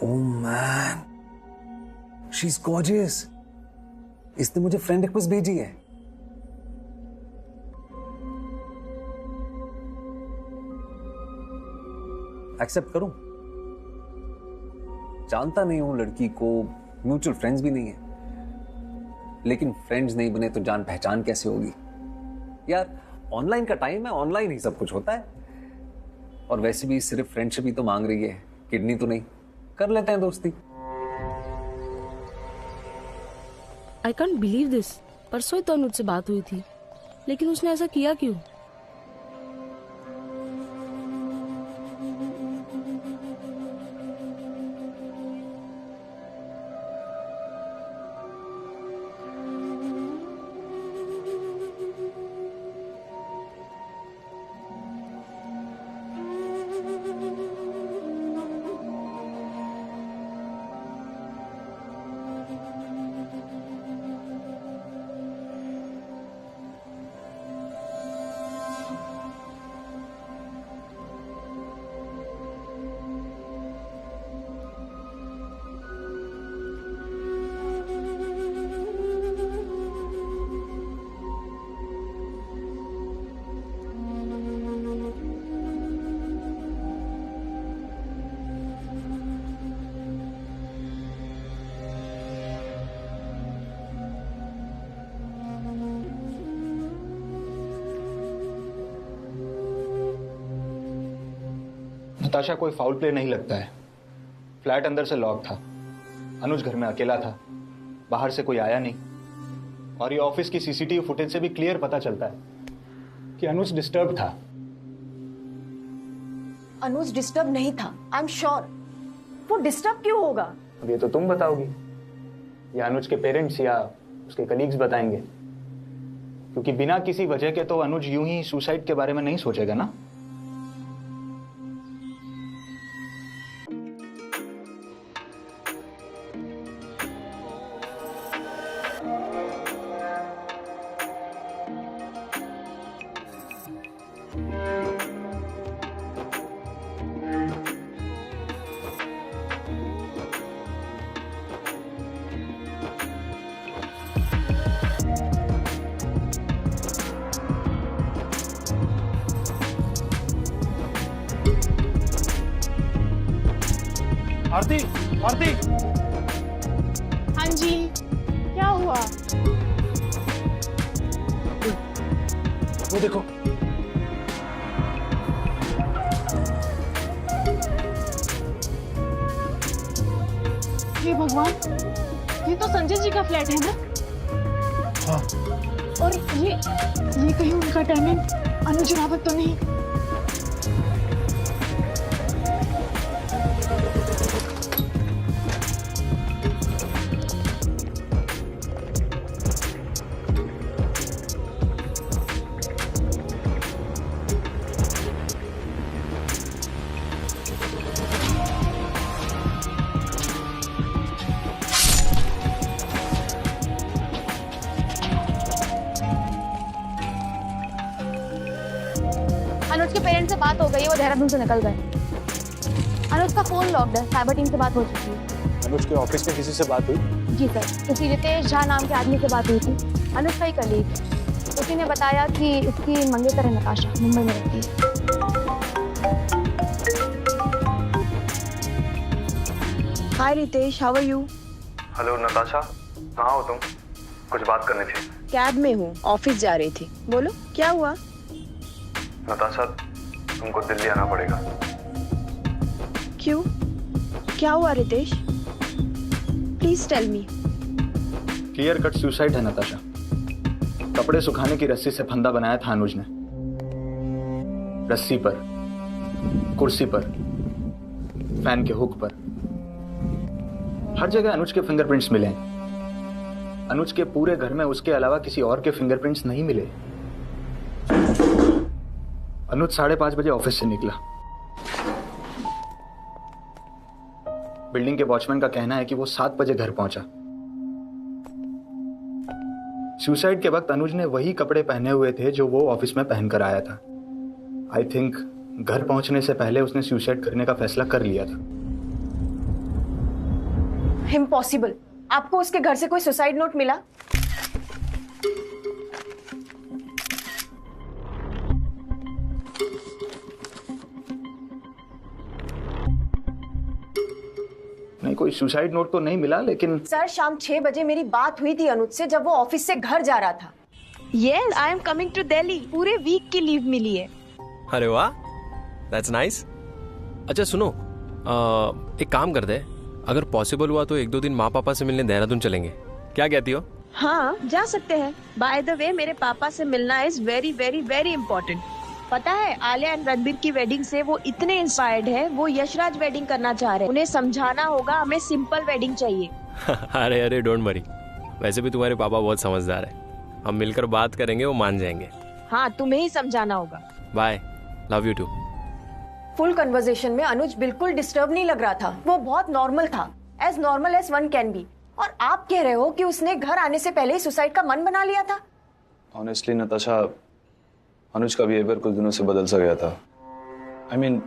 Oh man, she is gorgeous. इसने मुझे friend request भेजी है। एक्सेप्ट करूं? जानता नहीं हूं लड़की को, म्यूचुअल फ्रेंड्स भी नहीं है, लेकिन फ्रेंड्स नहीं बने तो जान पहचान कैसे होगी यार। ऑनलाइन का टाइम है, ऑनलाइन ही सब कुछ होता है। और वैसे भी सिर्फ फ्रेंडशिप ही तो मांग रही है, किडनी तो नहीं। कर लेते हैं दोस्ती। I can't believe this. परसों ही तो अनुज से बात हुई थी, लेकिन उसने ऐसा किया क्यों? नताशा कोई फाउल प्ले नहीं लगता है। फ्लैट अंदर से लॉक था, अनुज घर में अकेला था, बाहर से कोई आया नहीं। और ये ऑफिस की सीसीटीवी फुटेज से भी क्लियर पता चलता है कि अनुज डिस्टर्ब था। अनुज डिस्टर्ब नहीं था, आई एम श्योर। वो डिस्टर्ब क्यों होगा? अब ये तो तुम बताओगी, या अनुज के पेरेंट्स या उसके कलीग्स बताएंगे। क्योंकि बिना किसी वजह के तो अनुज यूं ही सुसाइड के बारे में नहीं सोचेगा ना। आरती, आरती। हाँ जी, क्या हुआ? वो देखो। हे भगवान, ये तो संजय जी का फ्लैट है ना? हाँ। और ये कहीं उनका टेनेंट अनुज रावत तो नहीं? अनुज के पेरेंट्स से बात हो गई है, वो देहरादून से निकल गए। अनुज का फोन लॉक्ड है, साइबर टीम से बात हो चुकी है। अनुज के ऑफिस में किसी से बात हुई? जी सर, किसी रितेश झा नाम के आदमी से बात हुई थी। अनुज का ही कलीग, उसी ने बताया कि उसकी मंगेतर है नताशा, मुंबई में रहती है। Hi Ritesh, how are you? Hello Natasha, कहाँ हो तुम? कुछ बात करनी थी। कैब में हूँ, ऑफिस जा रही थी। बोलो क्या हुआ? नताशा, तुमको दिल्ली आना पड़ेगा। क्यों, क्या हुआ Ritesh? Please tell me. Clear cut suicide है नताशा। कपड़े सुखाने की रस्सी से फंदा बनाया था अनुज ने। रस्सी पर, कुर्सी पर, फैन के हुक पर, हर जगह अनुज के फिंगरप्रिंट्स मिले हैं। अनुज के पूरे घर में उसके अलावा किसी और के फिंगरप्रिंट्स नहीं मिले। अनुज 5:30 बजे ऑफिस से निकला। बिल्डिंग के वॉचमैन का कहना है कि वो 7 बजे घर पहुंचा। सुसाइड के वक्त अनुज ने वही कपड़े पहने हुए थे जो वो ऑफिस में पहनकर आया था। आई थिंक घर पहुंचने से पहले उसने सुसाइड करने का फैसला कर लिया था। इम्पॉसिबल। आपको उसके घर से कोई सुसाइड नोट मिला? नहीं, कोई सुसाइड नोट तो नहीं मिला, लेकिन सर, शाम 6 बजे मेरी बात हुई थी अनुज से जब वो ऑफिस से घर जा रहा था। Yes, I am coming to Delhi. पूरे वीक की लीव मिली है। अरे वाह, दैट्स नाइस। अच्छा सुनो, एक काम करते हैं, अगर पॉसिबल हुआ तो 1-2 दिन माँ पापा से मिलने देहरादून चलेंगे, क्या कहती हो? हाँ, जा सकते हैं। बाय द वे, मेरे पापा से मिलना is very very very important. पता है, आलिया एंड रणबीर की वेडिंग से वो इतने इंस्पायर्ड है, वो यशराज वेडिंग करना चाह रहे हैं। उन्हें समझाना होगा हमें सिंपल वेडिंग चाहिए। अरे अरे डोंट वरी, वैसे भी तुम्हारे पापा बहुत समझदार है, हम मिलकर बात करेंगे, वो मान जाएंगे। हाँ, तुम्हें ही समझाना होगा। Bye, love you too. Full conversation में अनुज बिल्कुल डिस्टर्ब नहीं लग रहा था, वो बहुत नॉर्मल था, as normal as one can be. और आप कह रहे हो कि उसने घर आने से पहले ही सुसाइड का मन बना लिया था? ऑनेस्टली नताशा, अनुज का बिहेवियर कुछ दिनों से बदल सा गया था। I mean,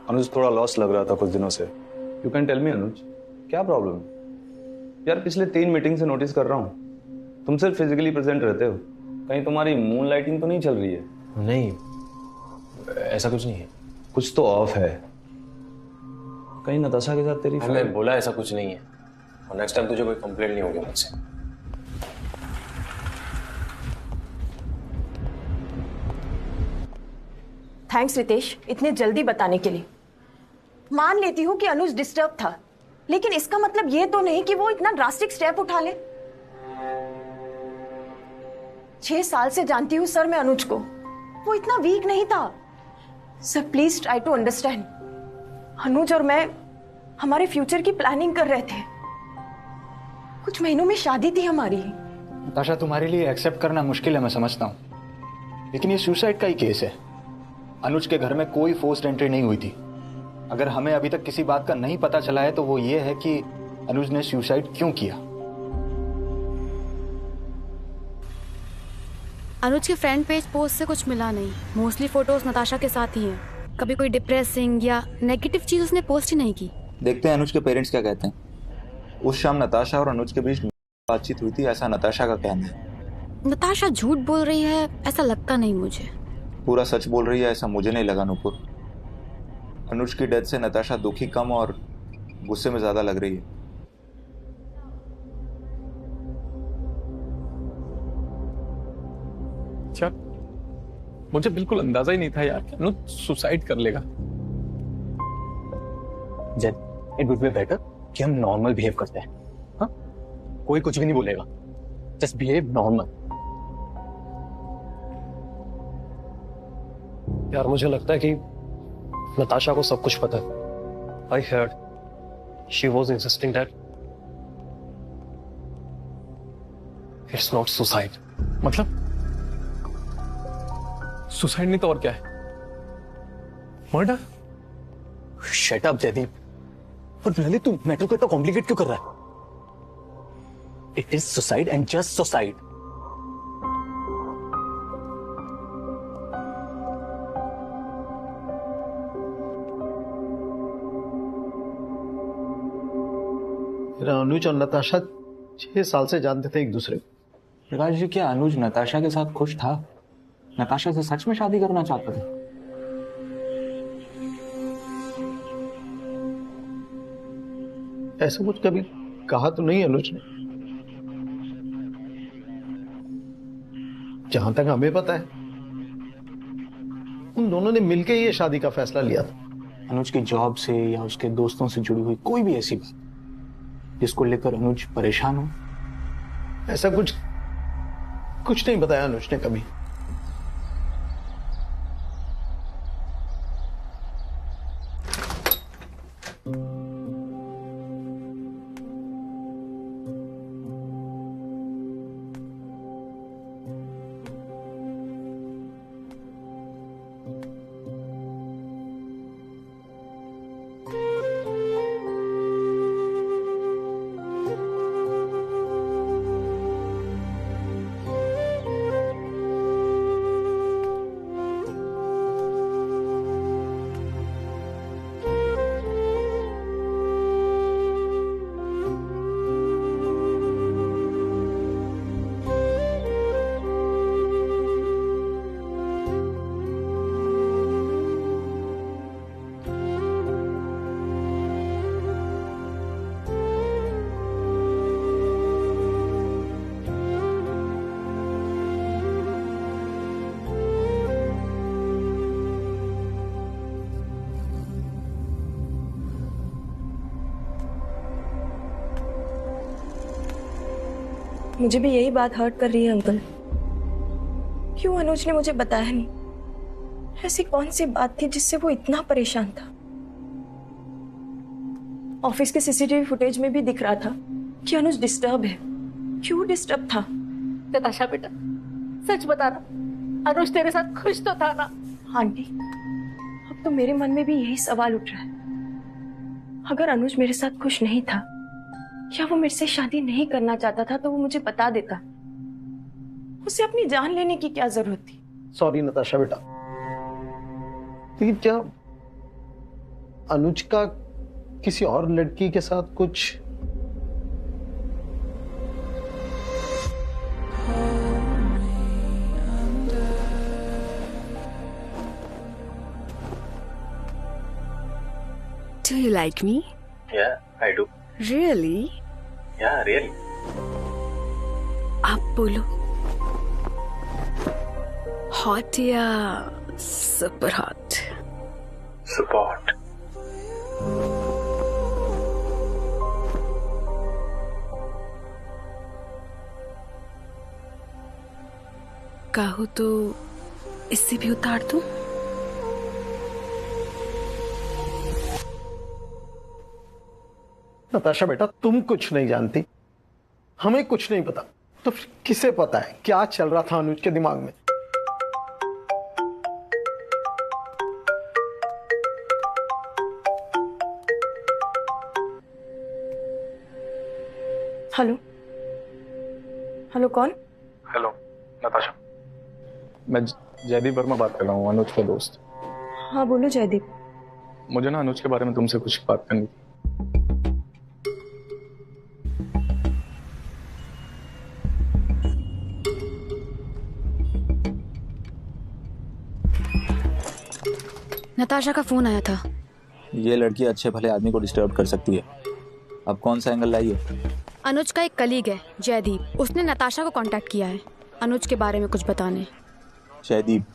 अनुज थोड़ा लॉस लग रहा था कुछ दिनों से। यू कैन टेल मी अनुज, क्या प्रॉब्लम? यार पिछले 3 मीटिंग से नोटिस कर रहा हूँ तुम सिर्फ फिजिकली प्रेजेंट रहते हो, कहीं तुम्हारी मून लाइटिंग तो नहीं चल रही है? नहीं, ऐसा कुछ नहीं है। कुछ तो ऑफ है, कहीं नताशा के साथ तेरी मैंने बोला ऐसा कुछ नहीं है, और नेक्स्ट टाइम तुझे कोई कंप्लेंट नहीं होगी मुझसे। थैंक्स रितेश, इतने जल्दी बताने के लिए। मान लेती हूँ कि अनुज डिस्टर्ब था, लेकिन इसका मतलब ये तो नहीं कि वो इतना ड्रास्टिक स्टेप उठा ले। 6 साल से जानती हूँ सर मैं अनुज को, वो इतना वीक नहीं था। Sir please try to understand. Anuj और मैं हमारे फ्यूचर की प्लानिंग कर रहे थे, कुछ महीनों में शादी थी हमारी। नताशा, तुम्हारे लिए एक्सेप्ट करना मुश्किल है, मैं समझता हूँ, लेकिन ये सुसाइड का ही केस है। अनुज के घर में कोई फोर्स्ड एंट्री नहीं हुई थी। अगर हमें अभी तक किसी बात का नहीं पता चला है तो वो ये है कि अनुज ने सुसाइड क्यों किया। अनुज के फ्रेंड पेज पोस्ट से कुछ मिला नहीं, मोस्टली फोटोज नताशा के साथ ही हैं। कभी कोई डिप्रेसिंग या नेगेटिव चीज उसने पोस्ट ही नहीं की। देखते हैं अनुज के पेरेंट्स क्या कहते हैं। उस शाम नताशा और अनुज के बीच बातचीत हुई थी, ऐसा नताशा का कहना है। नताशा झूठ बोल रही है ऐसा लगता नहीं मुझे। पूरा सच बोल रही है ऐसा मुझे नहीं लगा नूपुर। अनुज की डेथ से नताशा दुखी कम और गुस्से में ज्यादा लग रही है। अच्छा, मुझे बिल्कुल अंदाजा ही नहीं था यार कि अनुज सुसाइड कर लेगा। जेन, इट वुड बी बेटर कि हम नॉर्मल बिहेव करते हैं। हाँ, कोई कुछ भी नहीं बोलेगा, जस्ट बिहेव नॉर्मल। यार मुझे लगता है कि नताशा को सब कुछ पता है। I heard she was insisting that it's not suicide. मतलब सुसाइड नहीं तो और क्या है? मर्डर? Shut up Jaydeep. पर ललित, तू मैटर को इतना कॉम्प्लिकेट क्यों कर रहा है? It is suicide and just suicide. Anuj और नताशा 6 साल से जानते थे एक दूसरे को। प्रकाश जी, क्या अनुज नताशा के साथ खुश था? नताशा से सच में शादी करना चाहता था? ऐसा कुछ कभी कहा तो नहीं अनुज ने, जहां तक हमें पता है उन दोनों ने मिलकर ये शादी का फैसला लिया था। अनुज की जॉब से या उसके दोस्तों से जुड़ी हुई कोई भी ऐसी बात जिसको लेकर अनुज परेशान हो? ऐसा कुछ नहीं बताया अनुज ने कभी। मुझे भी यही बात हर्ट कर रही है अंकल। क्यों अनुज ने मुझे बताया नहीं? ऐसी कौन सी बात थी जिससे वो इतना परेशान था? ऑफिस के सीसीटीवी फुटेज में भी दिख रहा था कि अनुज डिस्टर्ब है। क्यों डिस्टर्ब था? नताशा बेटा, सच बता ना, अनुज तेरे साथ खुश तो था ना? आंटी, अब तो मेरे मन में भी यही सवाल उठ रहा है। अगर अनुज मेरे साथ खुश नहीं था या वो मेरे से शादी नहीं करना चाहता था तो वो मुझे बता देता। उसे अपनी जान लेने की क्या जरूरत थी? सॉरी नताशा बेटा, लेकिन क्या अनुज का किसी और लड़की के साथ कुछ? Do you like me? Yeah, I do. Really? Yeah, really. आप बोलो, हॉट या सुपर हॉट? Super hot. कहो तो इससे भी उतार दूं? नताशा बेटा, तुम कुछ नहीं जानती, हमें कुछ नहीं पता, तो फिर किसे पता है क्या चल रहा था अनुज के दिमाग में? हेलो हेलो, कौन? हेलो नताशा, मैं जयदीप वर्मा बात कर रहा हूँ, अनुज का दोस्त। हाँ बोलो जयदीप। मुझे ना अनुज के बारे में तुमसे कुछ बात करनी थी। नताशा का फोन आया था। ये लड़की अच्छे भले आदमी को डिस्टर्ब कर सकती है। अब कौन सा एंगल लाई है? अनुज का एक कलीग है जयदीप, उसने नताशा को कांटेक्ट किया है अनुज के बारे में कुछ बताने। जयदीप,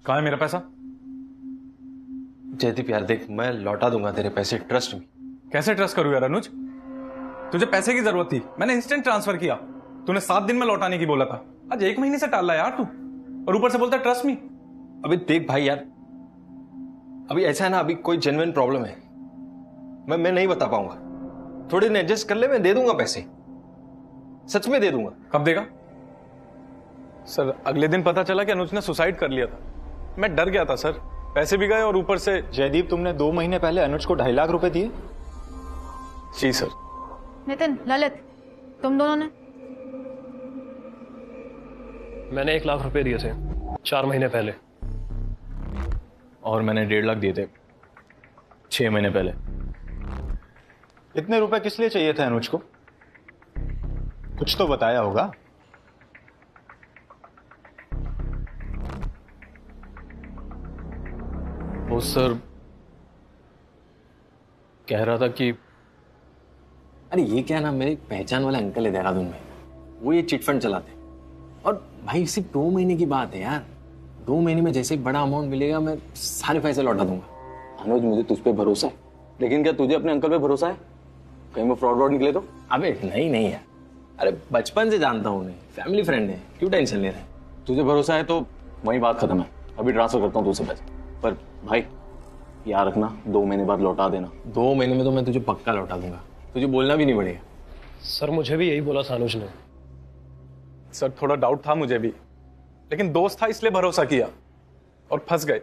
कहाँ है मेरा पैसा? जयदीप यार देख, मैं लौटा दूंगा तेरे पैसे, ट्रस्ट मी। कैसे ट्रस्ट करूं यार अनुज? तुझे पैसे की जरूरत थी, मैंने इंस्टेंट ट्रांसफर किया। तूने 7 दिन में लौटाने की बोला था, आज 1 महीने से टाल रहा यार तू, और ऊपर से बोलता ट्रस्ट मी। अभी देख भाई यार, अभी ऐसा है ना, अभी कोई जेन्युइन प्रॉब्लम है, मैं नहीं बता पाऊंगा। थोड़ी दिन एडजस्ट कर ले, मैं दे दूंगा पैसे, सच में दे दूंगा। कब देगा? सर अगले दिन पता चला कि अनुज ने सुसाइड कर लिया था। मैं डर गया था सर, पैसे भी गए और ऊपर से। जयदीप, तुमने 2 महीने पहले अनुज को 2.5 लाख रुपए दिए? जी सर। नितिन, ललित, तुम दोनों ने? मैंने 1 लाख रुपए दिए थे 4 महीने पहले। और मैंने 1.5 लाख दिए थे 6 महीने पहले। इतने रुपए किस लिए चाहिए थे अनुज को? कुछ तो बताया होगा। वो सर कह रहा था कि अरे ये क्या ना, मेरे एक पहचान वाला अंकल है देहरादून में, वो ये चिट फंड चलाते हैं। और भाई सिर्फ 2 महीने की बात है यार, 2 महीने में जैसे बड़ा अमाउंट मिलेगा मैं सारे पैसे लौटा दूंगा। अनुज, मुझे तुझ पे भरोसा है, लेकिन क्या तुझे अपने अंकल पे भरोसा है? कहीं वो फ्रॉड निकले तो? अबे नहीं यार, अरे बचपन से जानता हूँ उन्हें, फैमिली फ्रेंड है, क्यों टेंशन ले रहा है? तुझे भरोसा है तो वही बात खत्म है। अभी ट्रांसफर करता हूँ तुझसे पैसे, पर भाई याद रखना 2 महीने बाद लौटा देना। 2 महीने में तो मैं तुझे पक्का लौटा दूंगा, तुझे बोलना भी नहीं पड़ेगा। सर मुझे भी यही बोला था अनुज ने। सर थोड़ा डाउट था मुझे भी, लेकिन दोस्त था इसलिए भरोसा किया और फंस गए।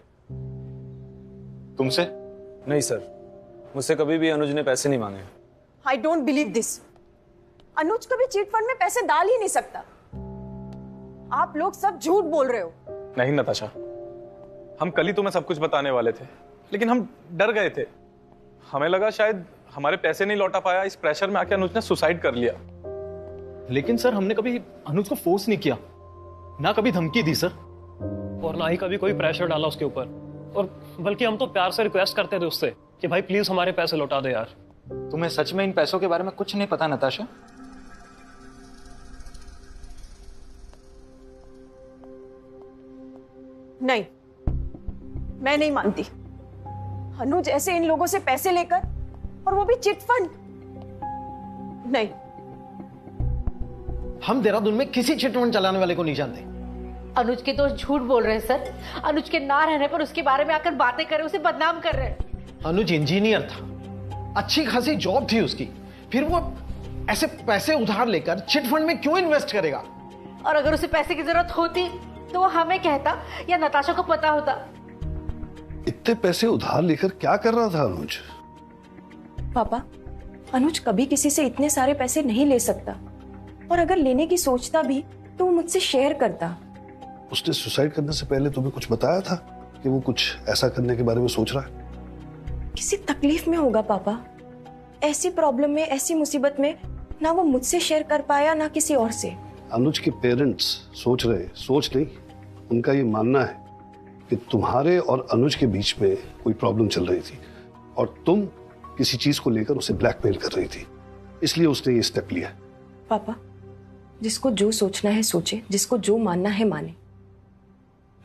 तुमसे? नहीं सर, मुझसे कभी भी अनुज ने पैसे नहीं मांगे। I don't believe this. Anuj कभी चीट फंड में पैसे डाल ही नहीं सकता। आप लोग सब झूठ बोल रहे हो। नहीं नताशा, हम कल ही तुम्हें सब कुछ बताने वाले थे, लेकिन हम डर गए थे। हमें लगा शायद हमारे पैसे नहीं लौटा पाया, इस प्रेशर में आके अनुज ने सुसाइड कर लिया। लेकिन सर हमने कभी अनुज को फोर्स नहीं किया, ना कभी धमकी दी सर, और ना ही कभी कोई प्रेशर डाला उसके ऊपर। और बल्कि हम तो प्यार से रिक्वेस्ट करते थे उससे कि भाई प्लीज हमारे पैसे लौटा दे यार। तुम्हें सच में इन पैसों के बारे में कुछ नहीं पता नताशा? नहीं, मैं नहीं मानती। अनुज ऐसे इन लोगों से पैसे लेकर, और वो भी चिट फंड। नहीं, हम देहरादून में किसी चिटफंड चलाने वाले को नहीं जानते। अनुज के दोस्त झूठ बोल रहे हैं सर। अनुज के ना रहने पर उसके बारे में आकर बातें कर रहे, उसे बदनाम कर रहे हैं। अनुज इंजीनियर था, अच्छी खासी जॉब थी उसकी, फिर वो ऐसे पैसे उधार लेकर चिटफंड में क्यों इन्वेस्ट करेगा? और अगर उसे पैसे की जरूरत होती तो वो हमें कहता या नताशा को पता होता। इतने पैसे उधार लेकर क्या कर रहा था अनुज? पापा, अनुज कभी किसी से इतने सारे पैसे नहीं ले सकता, और अगर लेने की सोचता भी तो वो मुझसे शेयर करता। उसने सुसाइड करने से पहले तुम्हें कुछ बताया था कि वो कुछ ऐसा करने के बारे में सोच रहा है? किसी तकलीफ में होगा पापा, ऐसी प्रॉब्लम में, ऐसी मुसीबत में ना वो मुझसे शेयर कर पाया ना किसी और से। अनुज के पेरेंट्स सोच नहीं, उनका ये मानना है कि तुम्हारे और अनुज के बीच में कोई प्रॉब्लम चल रही थी और तुम किसी चीज को लेकर उसे ब्लैकमेल कर रही थी, इसलिए उसने ये स्टेप लिया। पापा, जिसको जो सोचना है सोचे, जिसको जो मानना है माने।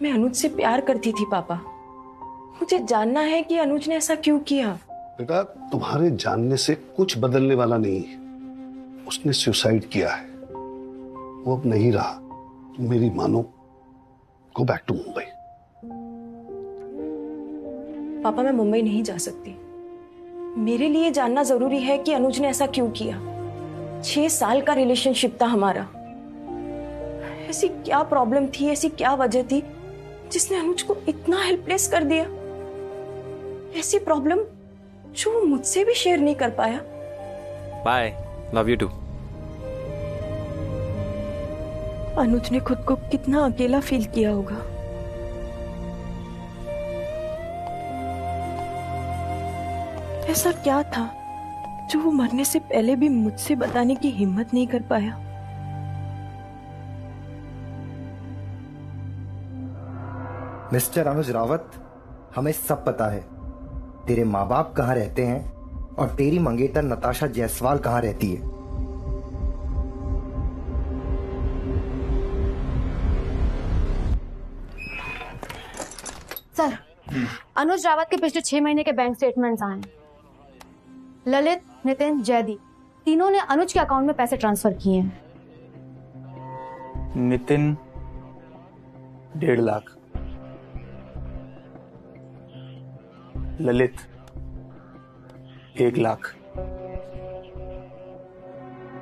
मैं अनुज से प्यार करती थी पापा, मुझे जानना है कि अनुज ने ऐसा क्यों किया। बेटा, तुम्हारे जानने से कुछ बदलने वाला नहीं है। उसने सुसाइड किया है, वो अब नहीं रहा। तुम मेरी मानो, गो बैक टू मुंबई। पापा, मैं मुंबई नहीं जा सकती। मेरे लिए जानना जरूरी है कि अनुज ने ऐसा क्यों किया। 6 साल का रिलेशनशिप था हमारा। ऐसी क्या प्रॉब्लम थी, ऐसी क्या वजह थी जिसने अनुज को इतना हेल्पलेस कर दिया? ऐसी प्रॉब्लम जो वो मुझसे भी शेयर नहीं कर पाया। Bye, love you too. Anuj ने खुद को कितना अकेला फील किया होगा। ऐसा क्या था जो वो मरने से पहले भी मुझसे बताने की हिम्मत नहीं कर पाया? मिस्टर अनुज रावत, हमें सब पता है तेरे माँ बाप कहाँ रहते हैं और तेरी मंगेतर नताशा जायसवाल कहाँ रहती है। सर, अनुज रावत के पिछले 6 महीने के बैंक स्टेटमेंट्स आए हैं। ललित, नितिन, जयदीप तीनों ने अनुज के अकाउंट में पैसे ट्रांसफर किए हैं। नितिन 1.5 लाख, ललित 1 लाख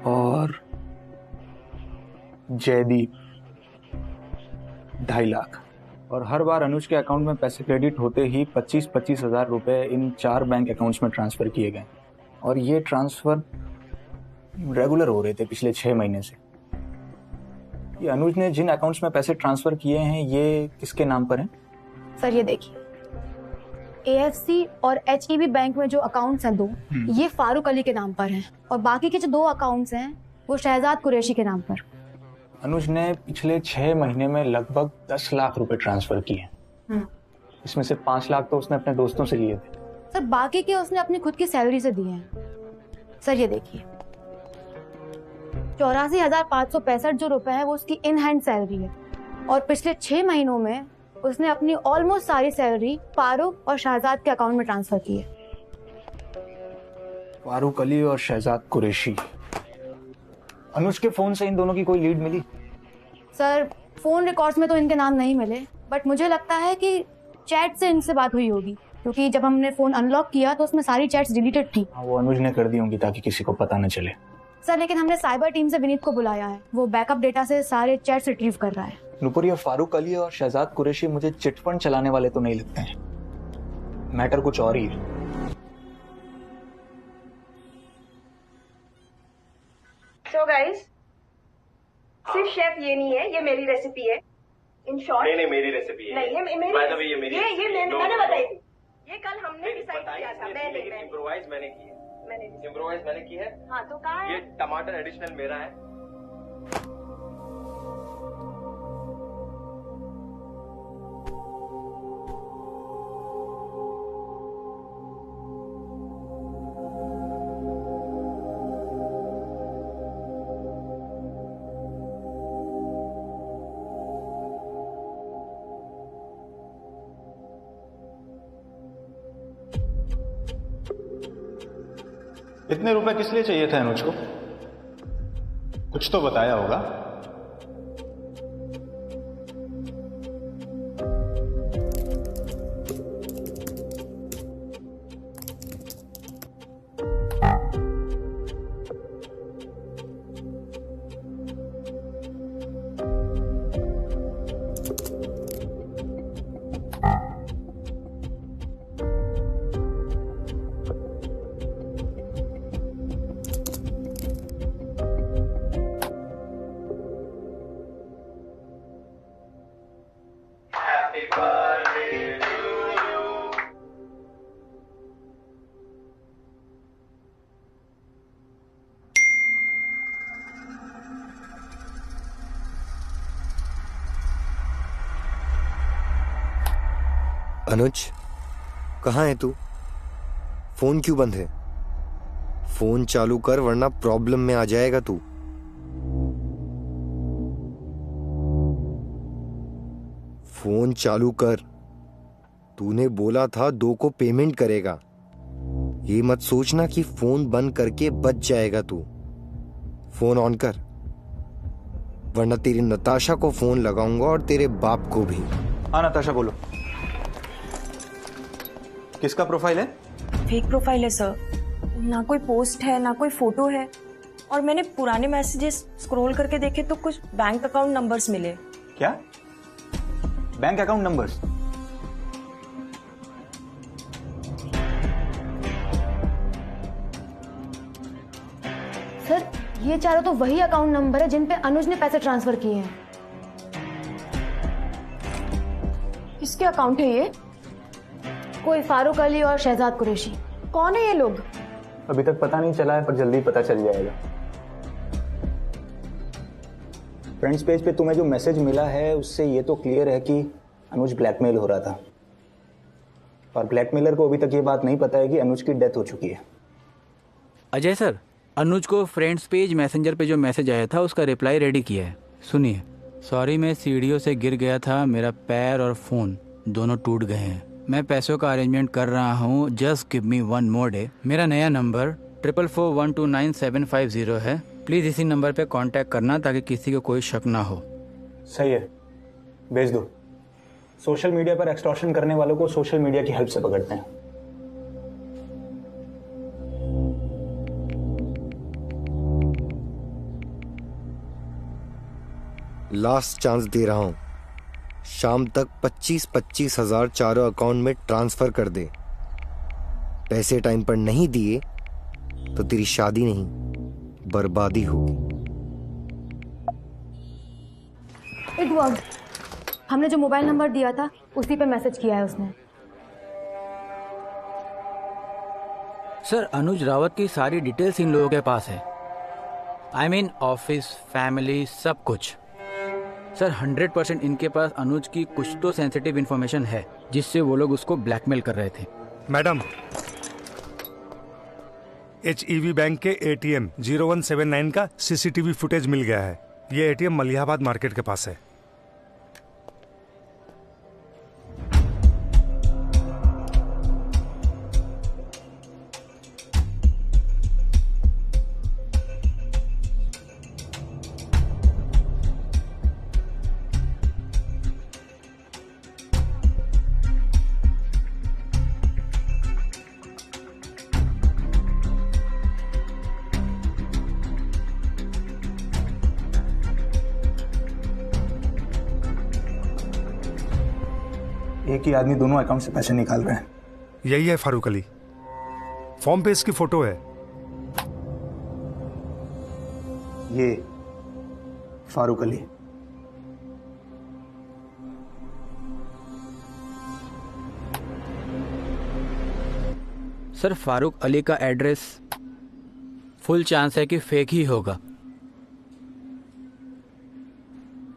और जयदीप 2.5 लाख। और हर बार अनुज के अकाउंट में पैसे क्रेडिट होते ही 25-25 हजार रुपए इन 4 बैंक अकाउंट्स में ट्रांसफर किए गए और ये ट्रांसफर रेगुलर हो रहे थे पिछले 6 महीने से। ये अनुज ने जिन अकाउंट्स में पैसे ट्रांसफर किए हैं ये किसके नाम पर हैं? सर ये देखिए, AFC और HEB बैंक में जो अकाउंट्स हैं 2, ये फारूक अली के नाम पर हैं और बाकी के जो 2 अकाउंट्स हैं वो शहजाद कुरैशी के नाम पर। अनुज ने पिछले 6 महीने में लगभग 10 लाख रुपए ट्रांसफर किए हैं। इसमें से 5 लाख तो उसने अपने दोस्तों से लिए थे। सर बाकी के उसने अपनी खुद की सैलरी से दिए हैं। सर ये देखिए, 84,565 जो रुपए है वो उसकी इन हैंड सैलरी है और पिछले 6 महीनों में उसने अपनी ऑलमोस्ट सारी सैलरी फारूक और शहजाद के अकाउंट में ट्रांसफर की है। फारूक अली और शहजाद कुरैशी। अनुज के फोन से इन दोनों की कोई लीड मिली? सर फोन रिकॉर्ड्स में तो इनके नाम नहीं मिले, बट मुझे लगता है कि चैट से इनसे बात हुई होगी क्योंकि जब हमने फोन अनलॉक किया तो उसमें सारी चैट्स डिलीटेड थी। हाँ, वो अनुज ने कर दी होंगी ताकि किसी को पता न चले। सर लेकिन हमने साइबर टीम से विनीत को बुलाया है, वो बैकअप डेटा से सारे चैट्स रिट्रीव कर रहा है। नुपुर, ये फारूक अली और शहजाद कुरैशी मुझे चिटफंड चलाने वाले तो नहीं लगते हैं। मैटर कुछ और ही है। So guys, सिर्फ शेफ ये नहीं है, ये मेरी रेसिपी है। इन शॉर्ट नहीं मेरी रेसिपी है। नहीं, ये मेरी By the way, ये मेरी मैंने बताई थी। ये कल हमने डिसाइड किया था। मैंने इम्प्रोवाइज मैंने की है। इम्प्रोवाइज मैंने की है। हाँ तो कहाँ है? ये टमाटर एडिशनल मेरा है। इतने रुपए किस लिए चाहिए थे अनुज को? कुछ तो बताया होगा। अनुज, कहाँ है तू? फोन क्यों बंद है? फोन चालू कर वरना प्रॉब्लम में आ जाएगा तू। फोन चालू कर। तूने बोला था 2 को पेमेंट करेगा। ये मत सोचना कि फोन बंद करके बच जाएगा तू। फोन ऑन कर वरना तेरी नताशा को फोन लगाऊंगा और तेरे बाप को भी। हाँ नताशा बोलो। किसका प्रोफाइल है? फेक प्रोफाइल है सर। ना कोई पोस्ट है ना कोई फोटो है, और मैंने पुराने मैसेजेस स्क्रॉल करके देखे तो कुछ बैंक अकाउंट नंबर्स मिले। क्या? Bank account numbers? सर ये चारों तो वही अकाउंट नंबर है जिन पे अनुज ने पैसे ट्रांसफर किए हैं। किसके अकाउंट है ये? कोई फारूक अली और शहजाद कुरैशी। कौन है ये लोग? अभी तक पता नहीं चला है, पर जल्दी पता चल जाएगा। फ्रेंड्स पेज पे तुम्हें जो मैसेज मिला है उससे ये तो क्लियर है कि अनुज ब्लैकमेल हो रहा था, और ब्लैकमेलर को अभी तक ये बात नहीं पता है कि अनुज की डेथ हो चुकी है। अजय सर, अनुज को फ्रेंड्स पेज मैसेंजर पे जो मैसेज आया था उसका रिप्लाई रेडी किया है। सुनिए। सॉरी, मैं सीढ़ियों से गिर गया था, मेरा पैर और फोन दोनों टूट गए हैं। मैं पैसों का अरेंजमेंट कर रहा हूँ, just give me 1 more day। मेरा नया नंबर 4441299750 है। प्लीज़ इसी नंबर पे कांटेक्ट करना ताकि किसी को कोई शक ना हो। सही है, भेज दो। सोशल मीडिया पर एक्सटॉर्शन करने वालों को सोशल मीडिया की हेल्प से पकड़ते हैं। लास्ट चांस दे रहा हूं, शाम तक 25-25 हजार चारों अकाउंट में ट्रांसफर कर दे। पैसे टाइम पर नहीं दिए तो तेरी शादी नहीं बर्बादी होगी। It worked. हमने जो मोबाइल नंबर दिया था उसी पे मैसेज किया है उसने। सर अनुज रावत की सारी डिटेल्स इन लोगों के पास है। आई मीन ऑफिस, फैमिली, सब कुछ। सर 100% इनके पास अनुज की कुछ तो सेंसिटिव इन्फॉर्मेशन है जिससे वो लोग उसको ब्लैकमेल कर रहे थे। मैडम, HEB बैंक के ATM 0179 का CCTV फुटेज मिल गया है। ये ATM मलिहाबाद मार्केट के पास है। एक ही आदमी दोनों अकाउंट से पैसे निकाल रहे हैं। यही है फारूक अली। फॉर्म पे इसकी फोटो है। ये फारूक अली। सर फारूक अली का एड्रेस फुल चांस है कि फेक ही होगा।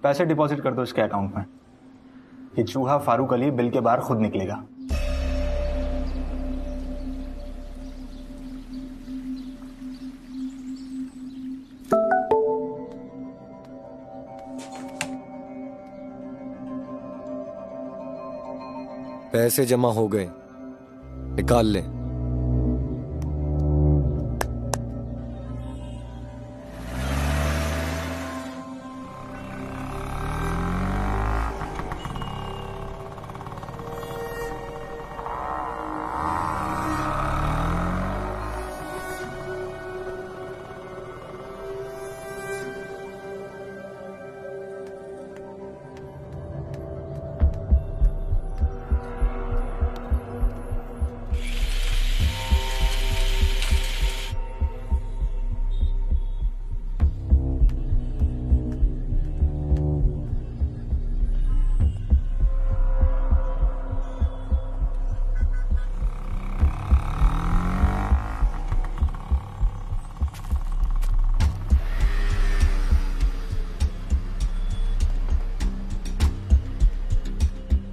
पैसे डिपॉजिट कर दो इसके अकाउंट में। ये चूहा फारूक अली बिल के बाहर खुद निकलेगा। पैसे जमा हो गए, निकाल ले।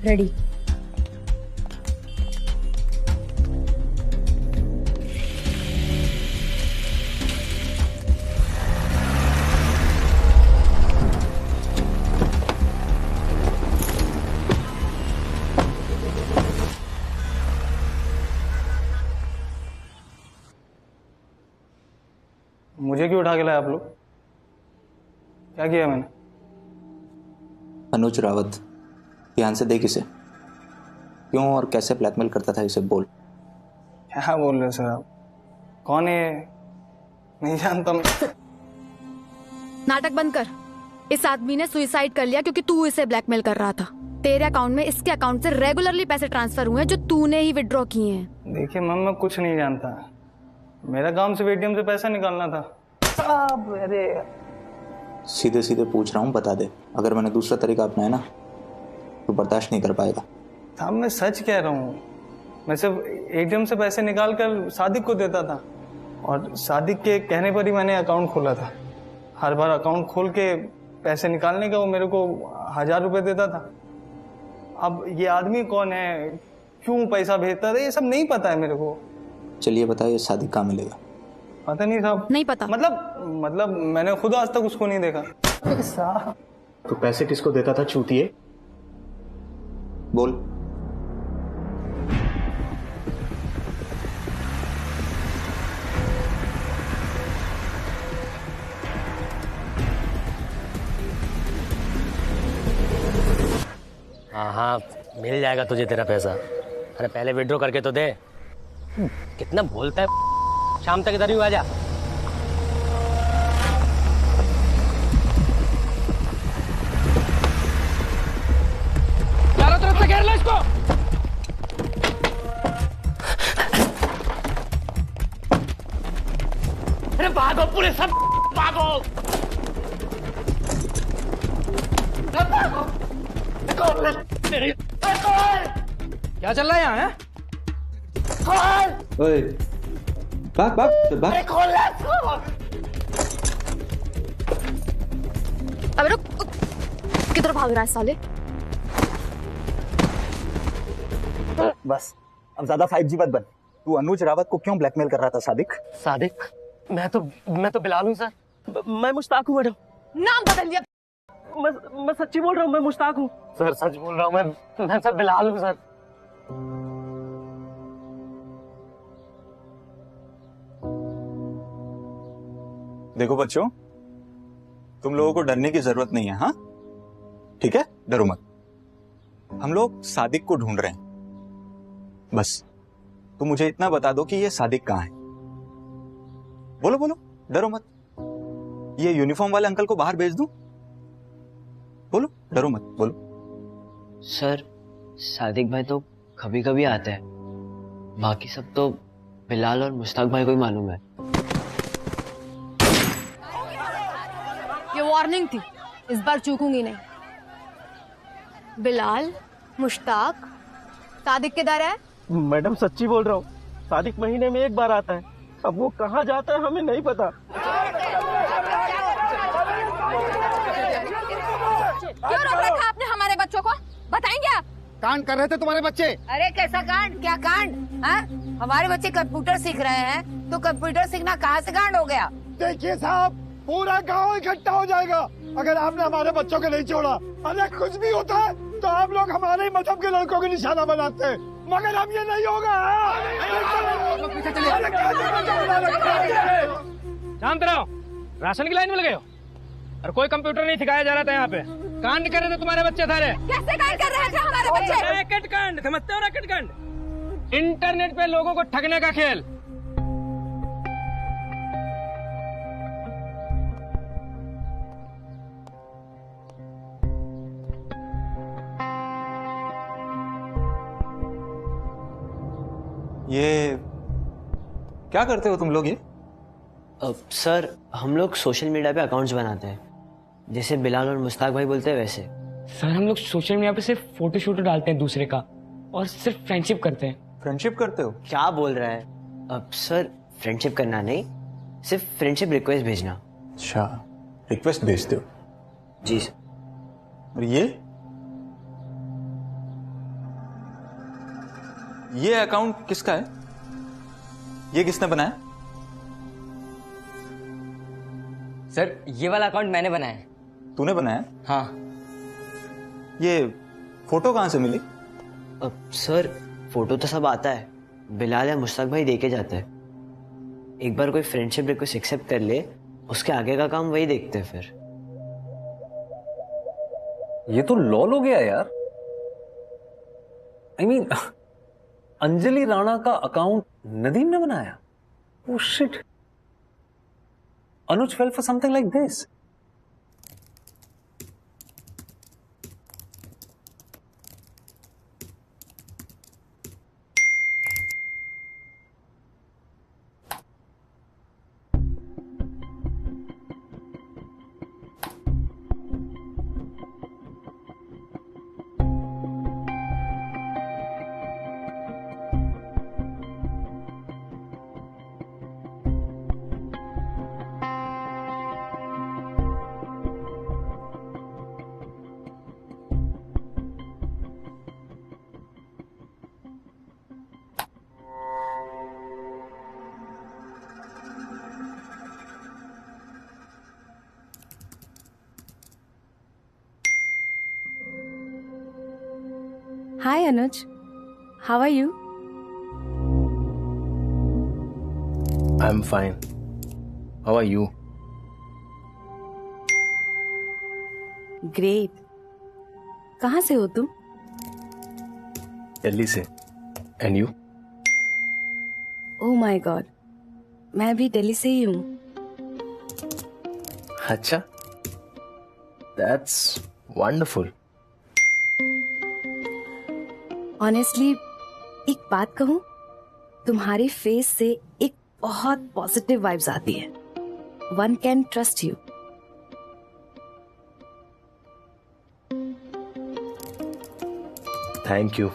रेडी। मुझे क्यों उठा के लाए आप लोग? क्या किया मैंने? अनुज रावत, ध्यान से देख इसे। क्यों और कैसे ब्लैकमेल करता था इसे बोल। क्या बोल रहे सर आप? कौन है? नहीं जानता मैं। नाटक बंद कर। इस आदमी ने सुसाइड कर लिया क्योंकि तू इसे ब्लैकमेल कर रहा था। तेरे अकाउंट में इसके अकाउंट से रेगुलरली पैसे ट्रांसफर हुए हैं जो तूने ही विड्रॉ किए हैं। देखिए मैम, मैं कुछ नहीं जानता। मेरा काम सिर्फ एटीएम से पैसा निकालना था। अरे सीधे सीधे पूछ रहा हूँ, बता दे। अगर मैंने दूसरा तरीका अपनाया ना तो बर्दाश्त नहीं कर पाएगा। साहब मैं सच कह रहा हूँ। मैं सिर्फ एटीएम से पैसे निकाल कर सादिक को देता था और सादिक के कहने पर ही मैंने अकाउंट खोला था। हर बार अकाउंट खोल के पैसे निकालने का वो मेरे को 1000 रुपये देता था। अब ये आदमी कौन है, क्यों पैसा भेजता था, ये सब नहीं पता है मेरे को। चलिए बताइए, सादिक कहाँ मिलेगा? पता नहीं साहब। नहीं पता? मतलब मैंने खुद आज तक उसको नहीं देखा। तो पैसे किसको देता था चूतिए? बोल। हाँ हाँ, मिल जाएगा तुझे तेरा पैसा। अरे पहले विड्रॉ करके तो दे। कितना बोलता है। शाम तक इधर ही आ जा। चारों तरफ से घेर लो इसको। अरे भागो पुलिस, सब भागो। क्या चल रहा है यहाँ? ओए, भाग। अबे रुक, किधर भाग रहा है साले? बस अब ज्यादा 5G मत बन। तू अनुज रावत को क्यों ब्लैकमेल कर रहा था सादिक? सादिक? मैं तो बिलाल हूँ सर। मैं मुश्ताक हूँ मैडम। नाम बदल दिया। मैं सच्ची बोल रहा हूँ, मैं मुश्ताक हूँ सर। सच बोल रहा हूँ मैं सर बिलाल हूँ सर। देखो बच्चों, तुम लोगों को डरने की जरूरत नहीं है। हाँ ठीक है, डरो मत। हम लोग सादिक को ढूंढ रहे हैं। बस तुम मुझे इतना बता दो कि ये सादिक कहाँ है। बोलो बोलो, डरो मत। ये यूनिफॉर्म वाले अंकल को बाहर भेज दूं? बोलो, डरो मत, बोलो। सर सादिक भाई तो कभी कभी आता है, बाकी सब तो बिलाल और मुश्ताक भाई को ही मालूम है। ये वार्निंग थी, इस बार चूकूंगी नहीं। बिलाल, मुश्ताक, सादिक किधर है? मैडम सच्ची बोल रहा हूँ, सादिक महीने में एक बार आता है। अब वो कहाँ जाता है हमें नहीं पता। क्यों रोक रखा आपने हमारे बच्चों को? बताएंगे आप? कांड कर रहे थे तुम्हारे बच्चे। अरे कैसा कांड? क्या कांड? हाँ? हमारे बच्चे कंप्यूटर सीख रहे हैं, तो कंप्यूटर सीखना कहाँ से कांड हो गया? देखिए साहब, पूरा गांव इकट्ठा हो जाएगा अगर आपने हमारे बच्चों को नहीं छोड़ा। अरे कुछ भी होता है तो आप लोग हमारे ही मजहब के लड़कों को निशाना बनाते हैं, मगर अब ये नहीं होगा। शांत रहो, राशन की लाइन में लगे हो और कोई कंप्यूटर नहीं सिखाया जा रहा था यहाँ पे। कांड कर रहे थे तुम्हारे बच्चे सारे। कैसे कांड कर रहे थे हमारे बच्चे? रैकेट कांड, समझते हो? रैकेट कांड, इंटरनेट पे लोगों को ठगने का खेल। ये क्या करते हो तुम लोग? ये सर हम लोग सोशल मीडिया पे अकाउंट्स बनाते हैं, जैसे बिलाल और मुश्ताक भाई बोलते हैं वैसे। सर हम लोग सोशल मीडिया पे सिर्फ फोटो शोटो डालते हैं दूसरे का, और सिर्फ फ्रेंडशिप करते हैं। फ्रेंडशिप करते हो? क्या बोल रहा है? अब सर फ्रेंडशिप करना नहीं, सिर्फ फ्रेंडशिप रिक्वेस्ट भेजना। अच्छा, रिक्वेस्ट भेजते हो? जी सर। और ये ये अकाउंट किसका है? ये किसने बनाया? सर ये वाला अकाउंट मैंने बनाया है। तूने बनाया? हाँ। ये फोटो कहाँ से मिली? सर फोटो तो सब आता है, बिलाल या मुश्ताक भाई देके जाते हैं। एक बार कोई फ्रेंडशिप रिक्वेस्ट एक्सेप्ट कर ले, उसके आगे का काम वही देखते हैं फिर। ये तो लॉल हो गया यार। I mean, अंजलि राणा का अकाउंट नदीम ने बनाया? Oh shit. Anuj fell for something like this. Hi Anuj, how are you? I'm fine. How are you? Great. कहाँ से हो तुम? दिल्ली से. And you? Oh my God, मैं भी दिल्ली से ही हूँ. अच्छा. That's wonderful. ऑनेस्टली एक बात कहूँ, तुम्हारे फेस से एक बहुत पॉजिटिव वाइब्स आती है. One can trust you. Thank you.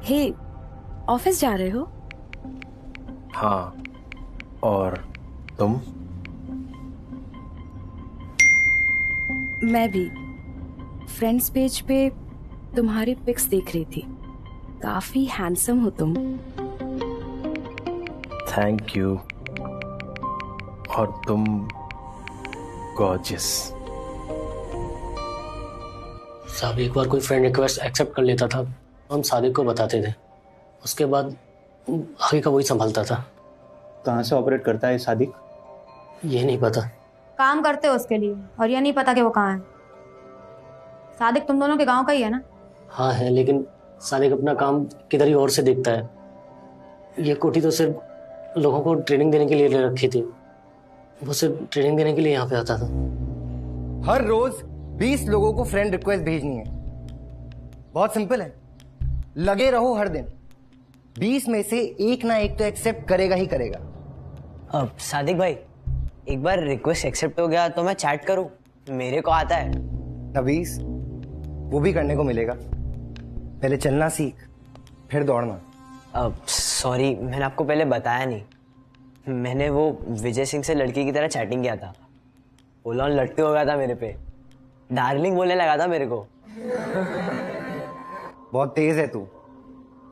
Hey, office जा रहे हो? हाँ. और तुम? मैं भी फ्रेंड्स पेज पे तुम्हारी पिक्स देख रही थी. काफी हैंडसम हो तुम. Thank you. और तुम गॉर्जियस. साहब एक बार कोई फ्रेंड रिक्वेस्ट एक्सेप्ट कर लेता था, हम सादिक को बताते थे, उसके बाद आगे का वही संभालता था. कहाँ से ऑपरेट करता है सादिक? ये नहीं पता. काम करते हो उसके लिए और ये नहीं पता कि वो कहाँ है. सादिक तुम दोनों के गांव का ही है ना? हाँ है, लेकिन सादिक अपना काम किधर ही और से देखता है. ये कोठी तो सिर्फ लोगों को ट्रेनिंग देने के लिए ले रखी थी. वो सिर्फ ट्रेनिंग देने के लिए यहाँ पे आता था. हर रोज 20 लोगों को फ्रेंड रिक्वेस्ट भेजनी है. बहुत सिंपल है, लगे रहो हर दिन. 20 में से एक ना एक तो एक्सेप्ट करेगा ही करेगा. अब सादिक भाई एक बार रिक्वेस्ट एक्सेप्ट हो गया तो मैं चैट करूं, मेरे को आता है. नवीस, वो भी करने को मिलेगा. पहले चलना सीख, फिर दौड़ना. अब सॉरी, मैंने आपको पहले बताया नहीं. मैंने वो विजय सिंह से लड़की की तरह चैटिंग किया था. बोला लट्टू हो गया था मेरे पे. डार्लिंग बोलने लगा था मेरे को. बहुत तेज है तू,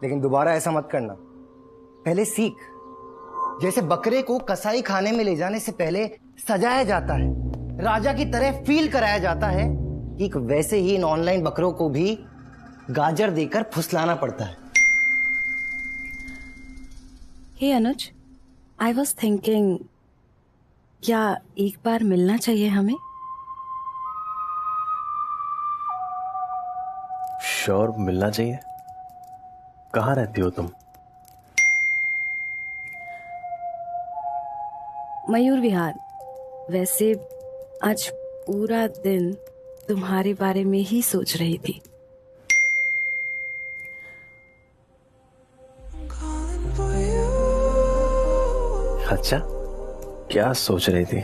लेकिन दोबारा ऐसा मत करना. पहले सीख. जैसे बकरे को कसाई खाने में ले जाने से पहले सजाया जाता है, राजा की तरह फील कराया जाता है, ठीक वैसे ही इन ऑनलाइन बकरों को भी गाजर देकर फुसलाना पड़ता है. हे अनुज, आई वॉज थिंकिंग, क्या एक बार मिलना चाहिए हमें? श्योर, मिलना चाहिए. कहाँ रहती हो तुम? मयूर विहार. वैसे आज पूरा दिन तुम्हारे बारे में ही सोच रही थी. अच्छा, क्या सोच रही थी?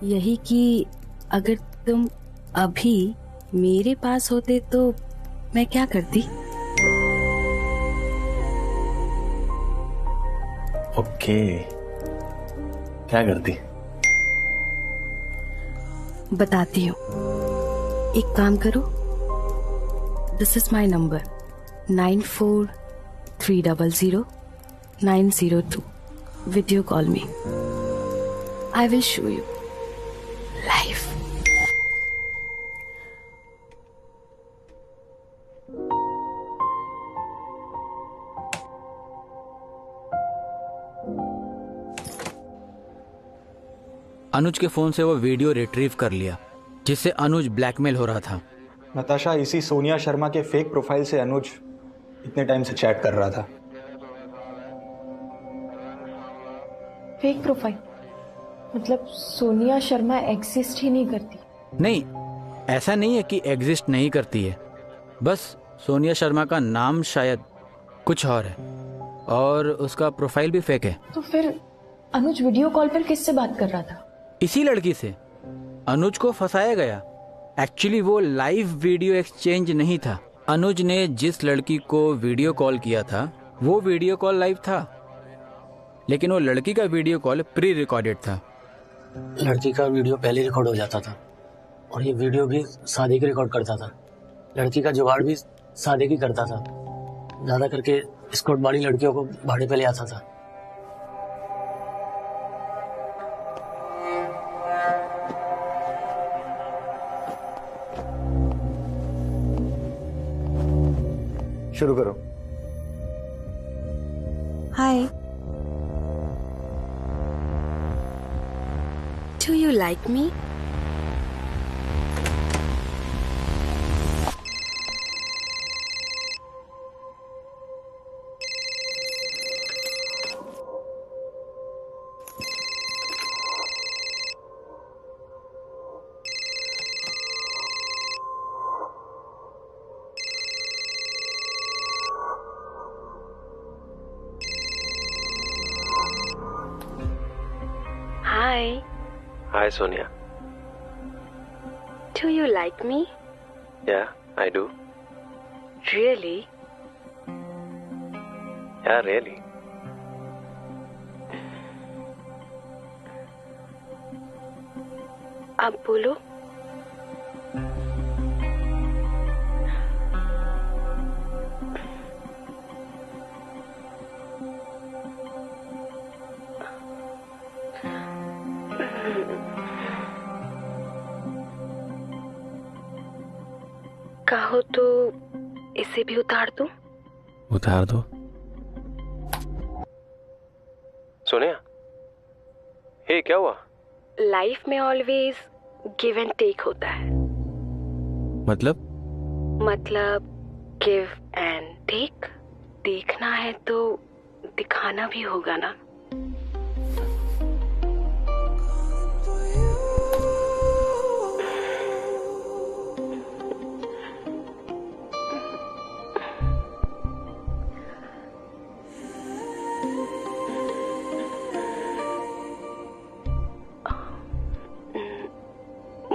यही कि अगर तुम अभी मेरे पास होते तो मैं क्या करती? ओके, क्या करती? बताती हूँ। एक काम करो, this is my number 94300902. Video call me. I will show you life. अनुज के फोन से वो वीडियो रिट्रीव कर लिया जिससे अनुज ब्लैकमेल हो रहा था। नताशा इसी सोनिया शर्मा के फेक प्रोफाइल से अनुज इतने टाइम से चैट कर रहा था। फेक प्रोफाइल मतलब सोनिया शर्मा एग्जिस्ट ही नहीं करती? नहीं, ऐसा नहीं है कि एग्जिस्ट नहीं करती है, बस सोनिया शर्मा का नाम शायद कुछ और है और उसका प्रोफाइल भी फेक है। तो फिर अनुज वीडियो कॉल पर किससे बात कर रहा था? इसी लड़की से। अनुज को फंसाया गया। एक्चुअली वो लाइव वीडियो एक्सचेंज नहीं था। अनुज ने जिस लड़की को वीडियो कॉल किया था वो वीडियो कॉल लाइव था, लेकिन वो लड़की का वीडियो कॉल प्री रिकॉर्डेड था। लड़की का वीडियो पहले रिकॉर्ड हो जाता था और ये वीडियो भी सादे की रिकॉर्ड करता था। लड़की का जुगाड़ भी सादे की करता था। ज़्यादा करके स्कॉट वाली लड़कियों को भाड़े पे ले आता था। शुरू करो। Hi. Do you like me? Hi. Hi, Sonia. Do you like me? Yeah, I do. Really? Yeah, really. अब बोलो। कहो तो इसे भी उतार दूं? उतार दो। सोनिया, हे क्या हुआ? लाइफ में ऑलवेज गिव एंड टेक होता है। मतलब गिव एंड टेक। देखना है तो दिखाना भी होगा ना।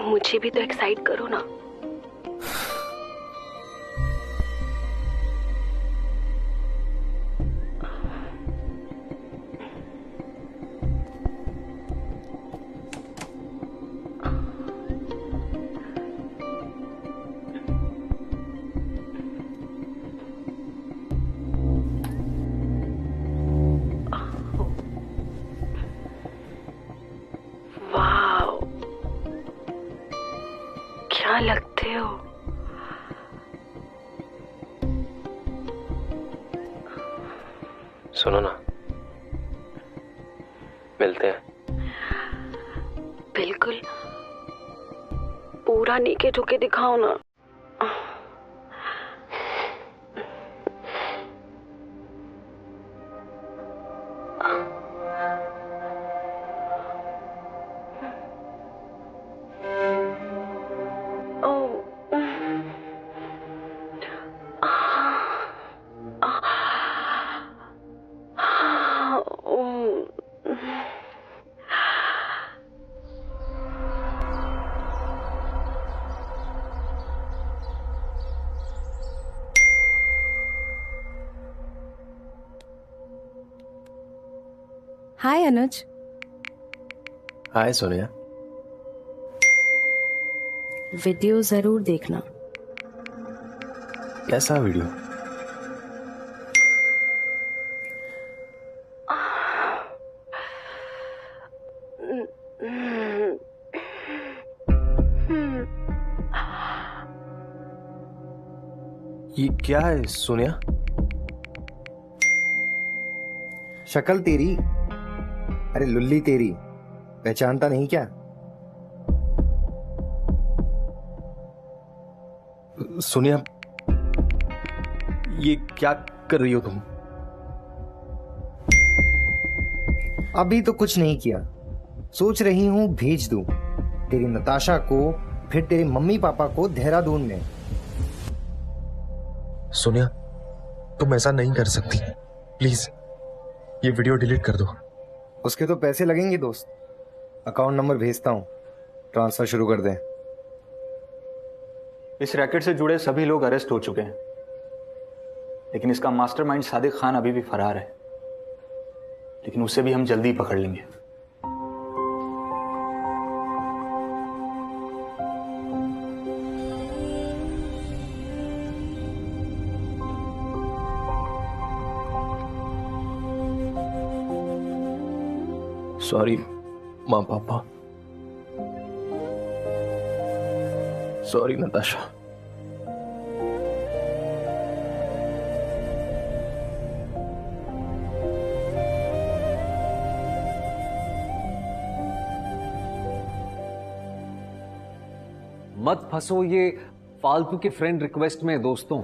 मुझे भी तो एक्साइट करो ना। वाओ, क्या लगते हो। सुनो ना, मिलते हैं। बिल्कुल, पूरा नीके झुके दिखाओ ना। हाय अनुज। हाय सोनिया। वीडियो जरूर देखना। कैसा वीडियो? ये क्या है सोनिया? शक्ल तेरी, अरे लुल्ली तेरी, पहचानता नहीं क्या? सोनिया, ये क्या कर रही हो तुम? अभी तो कुछ नहीं किया, सोच रही हूं भेज दूं तेरी नताशा को, फिर तेरे मम्मी पापा को देहरादून में। सोनिया, तुम ऐसा नहीं कर सकती, प्लीज ये वीडियो डिलीट कर दो। उसके तो पैसे लगेंगे दोस्त, अकाउंट नंबर भेजता हूं, ट्रांसफर शुरू कर दें। इस रैकेट से जुड़े सभी लोग अरेस्ट हो चुके हैं, लेकिन इसका मास्टरमाइंड सादिक खान अभी भी फरार है, लेकिन उसे भी हम जल्दी पकड़ लेंगे। सॉरी माँ पापा, सॉरी नताशा। मत फंसो ये फालतू के फ्रेंड रिक्वेस्ट में दोस्तों।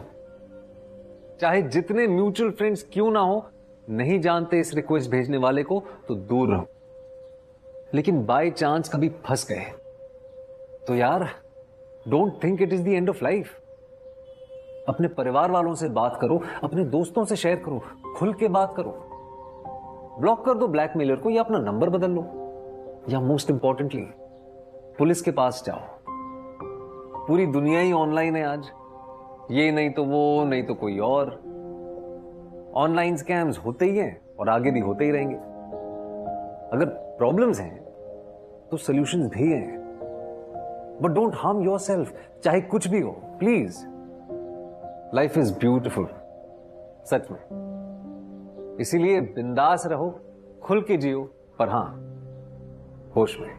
चाहे जितने म्यूचुअल फ्रेंड्स क्यों ना हो, नहीं जानते इस रिक्वेस्ट भेजने वाले को तो दूर रहो। लेकिन बाय चांस कभी फंस गए तो यार, don't think it is the end of life. अपने परिवार वालों से बात करो, अपने दोस्तों से शेयर करो, खुल के बात करो। ब्लॉक कर दो ब्लैकमेलर को, या अपना नंबर बदल लो, या मोस्ट इंपॉर्टेंटली पुलिस के पास जाओ। पूरी दुनिया ही ऑनलाइन है आज, ये नहीं तो वो, नहीं तो कोई और। ऑनलाइन स्कैम्स होते ही हैं और आगे भी होते ही रहेंगे। अगर प्रॉब्लम्स हैं तो सॉल्यूशंस भी हैं, बट डोंट हार्म योरसेल्फ। चाहे कुछ भी हो, प्लीज। लाइफ इज ब्यूटिफुल, सच में। इसीलिए बिंदास रहो, खुल के जियो, पर हां, होश में।